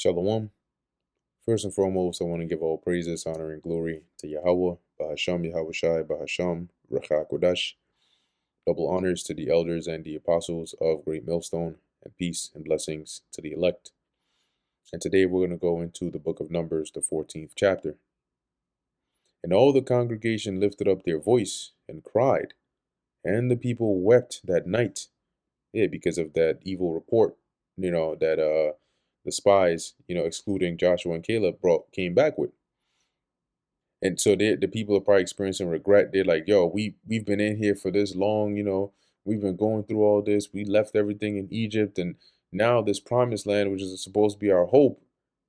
Shalom. First and foremost, I want to give all praises, honor, and glory to Yahweh, Bahasham Yahweh Shai, Bahasham, Recha Kodash. Double honors to the elders and the apostles of Great Millstone, and peace and blessings to the elect. And today we're going to go into the book of Numbers, the 14th chapter. And all the congregation lifted up their voice and cried, and the people wept that night. Yeah, because of that evil report, that the spies, excluding Joshua and Caleb, came back with. And so the people are probably experiencing regret. They're like, yo, we've been in here for this long, we've been going through all this. We left everything in Egypt, and now this promised land, which is supposed to be our hope,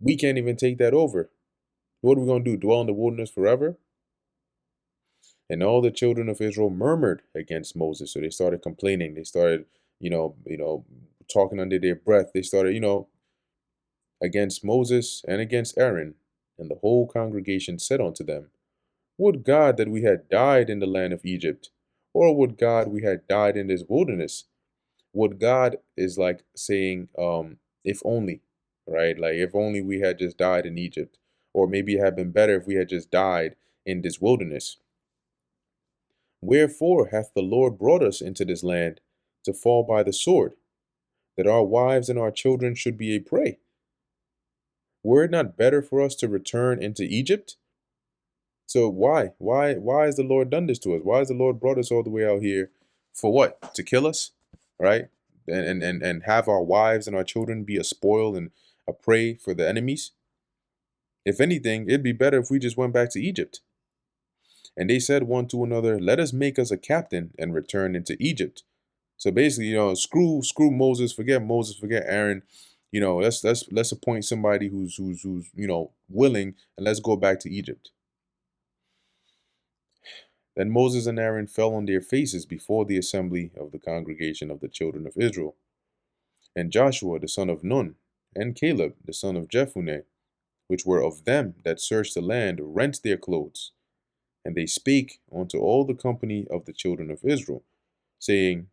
we can't even take that over. What are we going to do? Dwell in the wilderness forever? And all the children of Israel murmured against Moses. So they started complaining. They started, talking under their breath. They started, against Moses and against Aaron. And the whole congregation said unto them, would God that we had died in the land of Egypt, or would God we had died in this wilderness? Would God is like saying, if only, right? Like if only we had just died in Egypt, or maybe it had been better if we had just died in this wilderness. Wherefore hath the Lord brought us into this land to fall by the sword, that our wives and our children should be a prey? Were it not better for us to return into Egypt? So why has the Lord done this to us? Why has the Lord brought us all the way out here for what? To kill us, right? And have our wives and our children be a spoil and a prey for the enemies? If anything, it'd be better if we just went back to Egypt. And they said one to another, let us make us a captain and return into Egypt. So basically, screw Moses, forget Aaron. Let's appoint somebody who's willing, and let's go back to Egypt. Then Moses and Aaron fell on their faces before the assembly of the congregation of the children of Israel. And Joshua the son of Nun, and Caleb the son of Jephunneh, which were of them that searched the land, rent their clothes. And they spake unto all the company of the children of Israel, saying,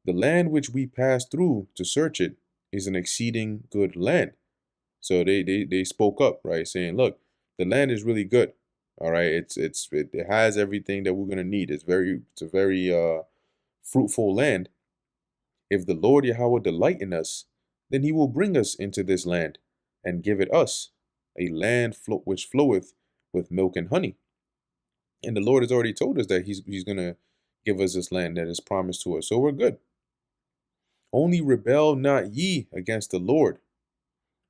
the land which we passed through to search it is an exceeding good land. So they spoke up, right, saying, look, the land is really good. All right, it has everything that we're gonna need. It's a very fruitful land. If the Lord Yahweh delight in us, then He will bring us into this land, and give it us, a land which floweth with milk and honey. And the Lord has already told us that He's gonna give us this land that is promised to us. So we're good. Only rebel not ye against the Lord,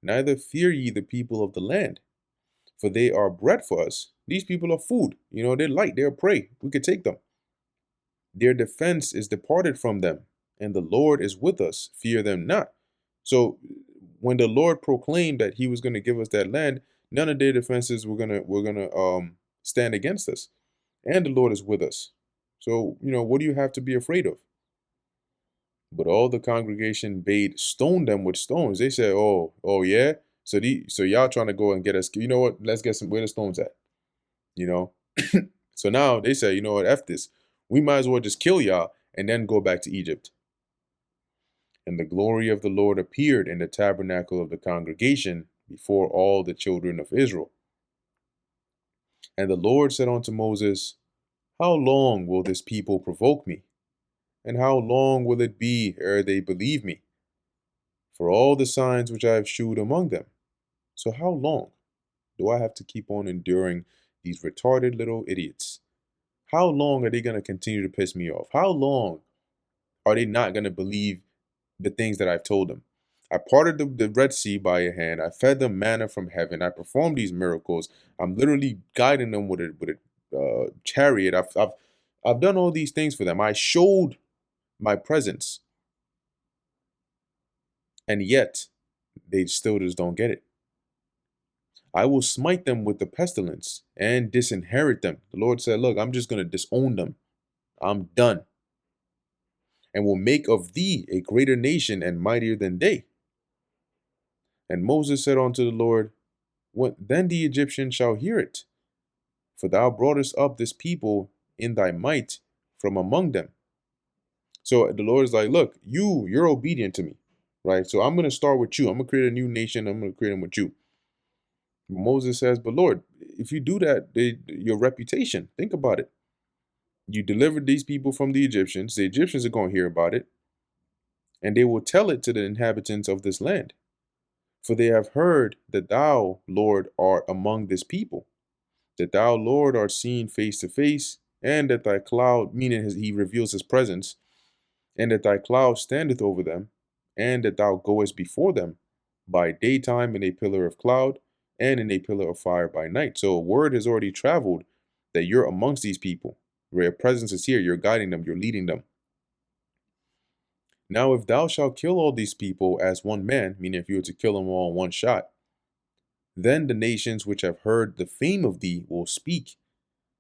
neither fear ye the people of the land. For they are bread for us. These people are food. They're light, they're prey. We could take them. Their defense is departed from them, and the Lord is with us. Fear them not. So when the Lord proclaimed that He was going to give us that land, none of their defenses were gonna stand against us. And the Lord is with us. So, what do you have to be afraid of? But all the congregation bade stone them with stones. They said, oh yeah. So y'all trying to go and get us. You know what? Let's get where the stones at. You know. So now they say, you know what? F this. We might as well just kill y'all and then go back to Egypt. And the glory of the Lord appeared in the tabernacle of the congregation before all the children of Israel. And the Lord said unto Moses, how long will this people provoke me? And how long will it be ere they believe me? For all the signs which I have shewed among them. So how long do I have to keep on enduring these retarded little idiots? How long are they going to continue to piss me off? How long are they not going to believe the things that I've told them? I parted the Red Sea by a hand. I fed them manna from heaven. I performed these miracles. I'm literally guiding them with a chariot. I've done all these things for them. I showed my presence. And yet, they still just don't get it. I will smite them with the pestilence and disinherit them. The Lord said, look, I'm just going to disown them. I'm done. And will make of thee a greater nation and mightier than they. And Moses said unto the Lord, then the Egyptians shall hear it. For thou broughtest up this people in thy might from among them. So the Lord is like, look, you're obedient to me. right? So I'm going to start with you. I'm going to create a new nation. I'm going to create them with you. Moses says, but Lord, if you do that, your reputation, think about it. You delivered these people from the Egyptians. The Egyptians are going to hear about it, and they will tell it to the inhabitants of this land. For they have heard that thou, Lord, art among this people, that thou, Lord, art seen face to face, and that thy cloud, meaning he reveals his presence, and that thy cloud standeth over them, and that thou goest before them by daytime in a pillar of cloud, and in a pillar of fire by night. So word has already traveled that you're amongst these people, where your presence is here, you're guiding them, you're leading them. Now, if thou shalt kill all these people as one man, meaning if you were to kill them all in one shot, then the nations which have heard the fame of thee will speak,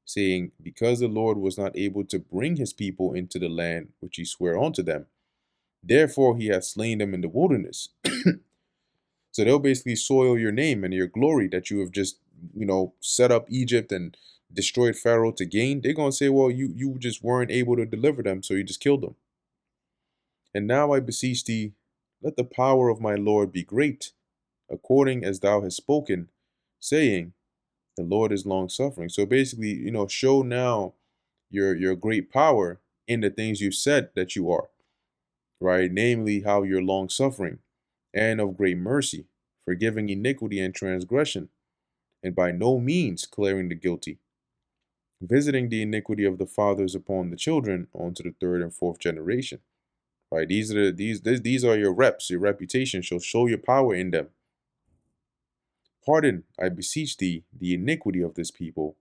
saying, because the Lord was not able to bring his people into the land which he sware unto them, therefore he hath slain them in the wilderness. So they'll basically soil your name and your glory that you have just, set up Egypt and destroyed Pharaoh to gain. They're going to say, well, you just weren't able to deliver them, so you just killed them. And now I beseech thee, let the power of my Lord be great, according as thou hast spoken, saying, the Lord is long suffering. So basically, show now your great power in the things you said that you are, right? Namely, how you're long suffering and of great mercy, forgiving iniquity and transgression, and by no means clearing the guilty, visiting the iniquity of the fathers upon the children onto the third and fourth generation. Right? These are your reps. Your reputation shall show your power in them. Pardon, I beseech thee, the iniquity of this people,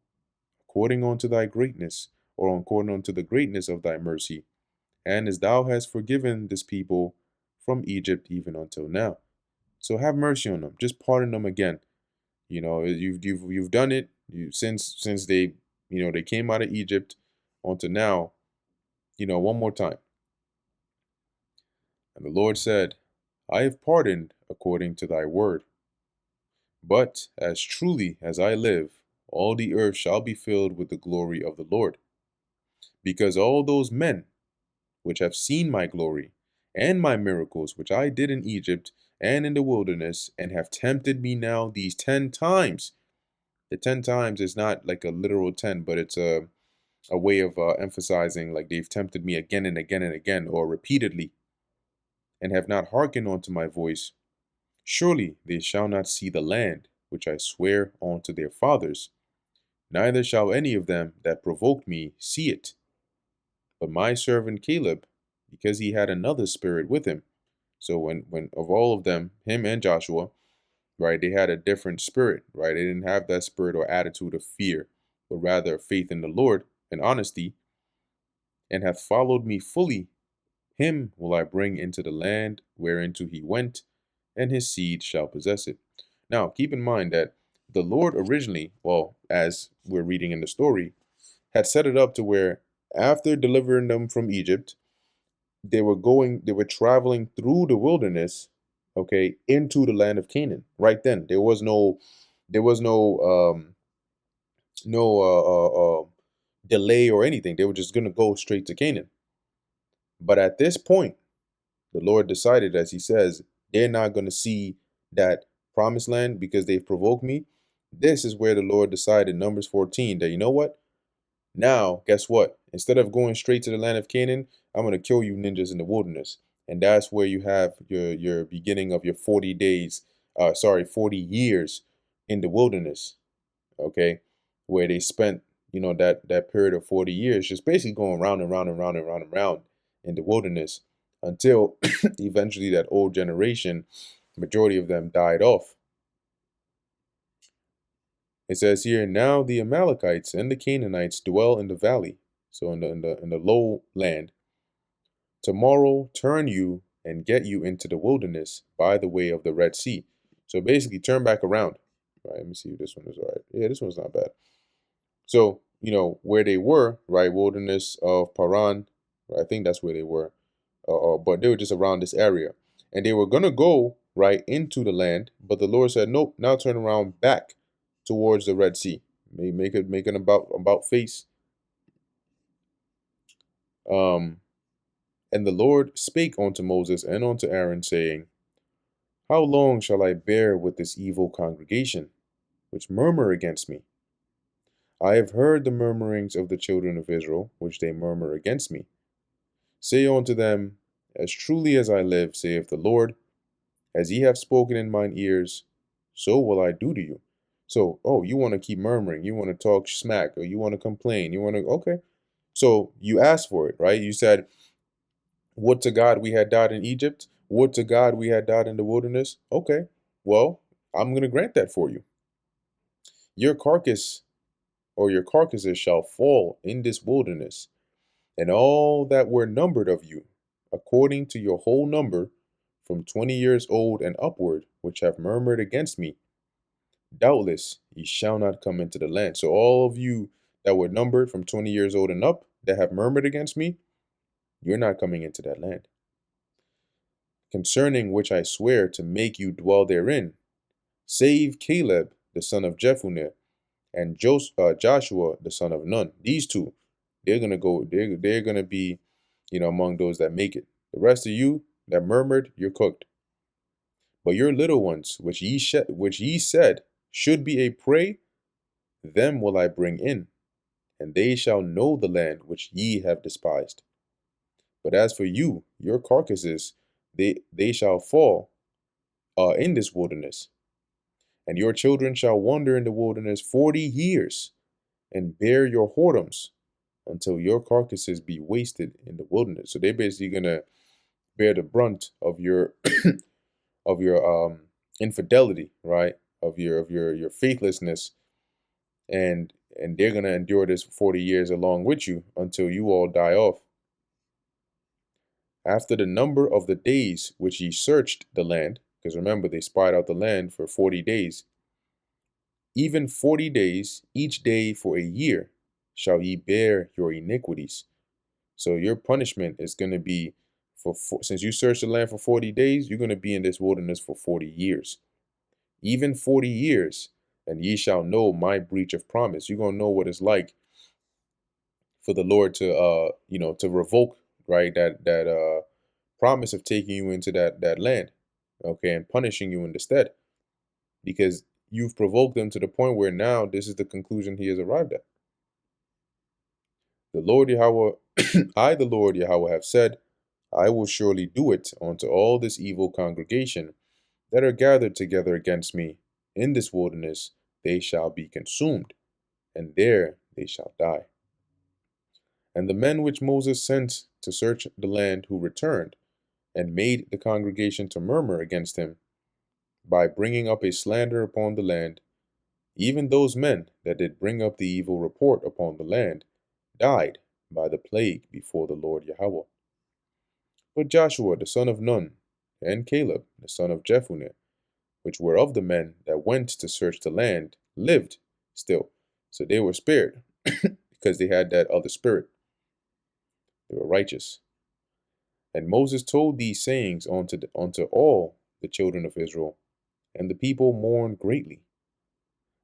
according unto thy greatness, or according unto the greatness of thy mercy, and as thou hast forgiven this people from Egypt even until now. So have mercy on them. Just pardon them again. You've done it. Since they came out of Egypt unto now. One more time. And the Lord said, I have pardoned according to thy word. But as truly as I live, all the earth shall be filled with the glory of the Lord. Because all those men which have seen my glory and my miracles which I did in Egypt and in the wilderness, and have tempted me now these 10 times. The 10 times is not like a literal 10, but it's a way of emphasizing like they've tempted me again and again and again, or repeatedly, and have not hearkened unto my voice. Surely they shall not see the land which I swear unto their fathers, neither shall any of them that provoked me see it. But my servant Caleb, because he had another spirit with him. So when of all of them, him and Joshua, right, they had a different spirit, right? They didn't have that spirit or attitude of fear, but rather faith in the Lord and honesty, and hath followed me fully. Him will I bring into the land whereinto he went, and his seed shall possess it. Now, keep in mind that the Lord originally, well, as we're reading in the story, had set it up to where after delivering them from Egypt, they were traveling through the wilderness, okay, into the land of Canaan. Right then, there was no delay or anything. They were just gonna go straight to Canaan. But at this point, the Lord decided, as he says, they're not going to see that promised land because they've provoked me. This is where the Lord decided, Numbers 14, that you know what? Now, guess what? Instead of going straight to the land of Canaan, I'm going to kill you ninjas in the wilderness. And that's where you have your beginning of your 40 days, 40 years in the wilderness, okay? Where they spent, that period of 40 years just basically going round and round and round and round and round in the wilderness until eventually that old generation, majority of them died off. It says here, now the Amalekites and the Canaanites dwell in the valley, so in the low land. Tomorrow turn you and get you into the wilderness by the way of the Red Sea. So basically turn back around. Right, let me see if this one is all right. Yeah, this one's not bad. So, where they were, right, wilderness of Paran, right, I think that's where they were, but they were just around this area. And they were going to go right into the land, but the Lord said, nope, now turn around back towards the Red Sea. Make an about face. And the Lord spake unto Moses and unto Aaron, saying, How long shall I bear with this evil congregation, which murmur against me? I have heard the murmurings of the children of Israel, which they murmur against me. Say unto them, As truly as I live, saith the Lord, as ye have spoken in mine ears, so will I do to you. So, oh, you want to keep murmuring, you want to talk smack, or you want to complain, you want to, okay. So you asked for it, right? You said, would to God we had died in Egypt. Would to God we had died in the wilderness. Okay, well, I'm going to grant that for you. Your carcass or your carcasses shall fall in this wilderness, and all that were numbered of you, according to your whole number, from 20 years old and upward, which have murmured against me, doubtless ye shall not come into the land. So all of you that were numbered from 20 years old and up, that have murmured against me, you're not coming into that land. Concerning which I swear to make you dwell therein, save Caleb the son of Jephunneh and Joshua the son of Nun. These two, they're gonna go. They're gonna be, among those that make it. The rest of you that murmured, you're cooked. But your little ones, which ye said should be a prey, them will I bring in, and they shall know the land which ye have despised. But as for you, your carcasses, they shall fall in this wilderness, and your children shall wander in the wilderness 40 years, and bear your whoredoms until your carcasses be wasted in the wilderness. So they're basically gonna bear the brunt of your of your infidelity, right? Of your faithlessness, and they're gonna endure this for 40 years along with you until you all die off. After the number of the days which ye searched the land, because remember they spied out the land for 40 days, even 40 days, each day for a year, shall ye bear your iniquities. So your punishment is going to be since you searched the land for 40 days, you're going to be in this wilderness for 40 years. Even 40 years, and ye shall know my breach of promise. You're going to know what it's like for the Lord to revoke, right, that promise of taking you into that land, okay, and punishing you in the stead, because you've provoked them to the point where now this is the conclusion he has arrived at. The Lord Yahweh, I, the Lord Yahweh, have said, I will surely do it unto all this evil congregation that are gathered together against me in this wilderness. They shall be consumed, and there they shall die. And the men which Moses sent to search the land, who returned and made the congregation to murmur against him by bringing up a slander upon the land, even those men that did bring up the evil report upon the land, died by the plague before the Lord Yahweh. But Joshua the son of Nun, and Caleb the son of Jephunneh, which were of the men that went to search the land, lived still. So they were spared because they had that other spirit. They were righteous. And Moses told these sayings unto all the children of Israel, and the people mourned greatly.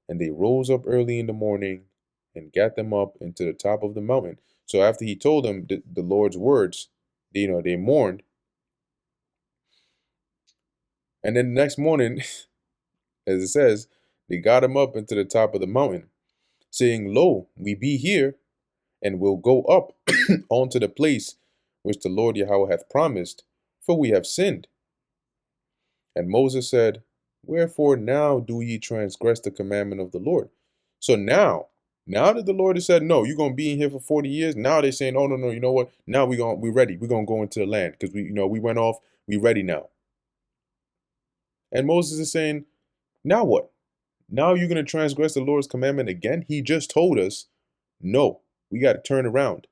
And they rose up early in the morning and gat them up into the top of the mountain. So after he told them the Lord's words, they mourned. And then the next morning, as it says, they got him up into the top of the mountain, saying, Lo, we be here, and will go up onto the place which the Lord Yahweh hath promised, for we have sinned. And Moses said, Wherefore now do ye transgress the commandment of the Lord? So now that the Lord has said, no, you're gonna be in here for 40 years. Now they're saying, oh no, you know what? Now we're ready. We're gonna go into the land because we went off. We ready now. And Moses is saying, now what? Now you're gonna transgress the Lord's commandment again? He just told us, no, we got to turn around.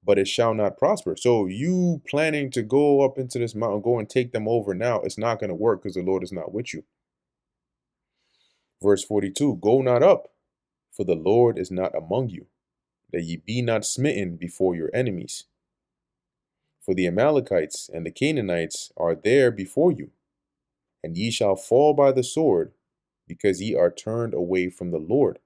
But it shall not prosper. So you planning to go up into this mountain, go and take them over now, it's not going to work because the Lord is not with you. Verse 42, go not up, for the Lord is not among you, that ye be not smitten before your enemies. For the Amalekites and the Canaanites are there before you, and ye shall fall by the sword, because ye are turned away from the Lord.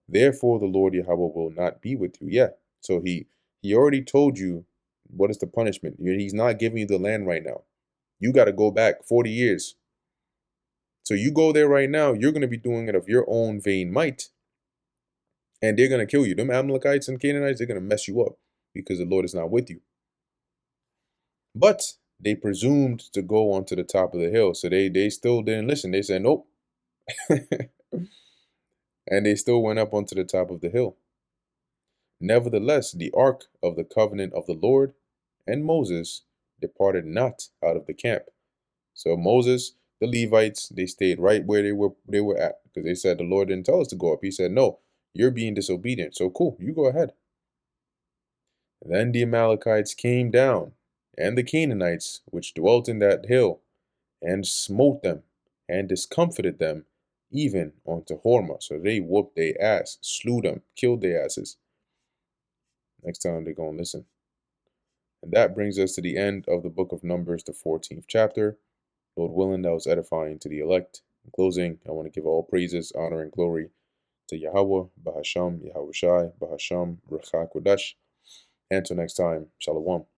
Therefore the Lord Yahweh will not be with you. Yeah, so he already told you what is the punishment. He's not giving you the land right now. You got to go back 40 years. So you go there right now, you're going to be doing it of your own vain might, and they're going to kill you. Them Amalekites and Canaanites, they're going to mess you up because the Lord is not with you. But they presumed to go onto the top of the hill. So they still didn't listen. They said, nope. And they still went up onto the top of the hill. Nevertheless, the ark of the covenant of the Lord and Moses departed not out of the camp. So Moses, the Levites, they stayed right where they were at, because they said the Lord didn't tell us to go up. He said, no, you're being disobedient. So cool, you go ahead. Then the Amalekites came down, and the Canaanites which dwelt in that hill, and smote them, and discomfited them, even unto Hormah. So they whooped their ass, slew them, killed their asses. Next time they're going to listen. And that brings us to the end of the book of Numbers, the 14th chapter. Lord willing, that was edifying to the elect. In closing, I want to give all praises, honor, and glory to Yahweh, Bahasham, Yahweh Shai, Bahasham, Ruach HaKodesh. Until next time, Shalom.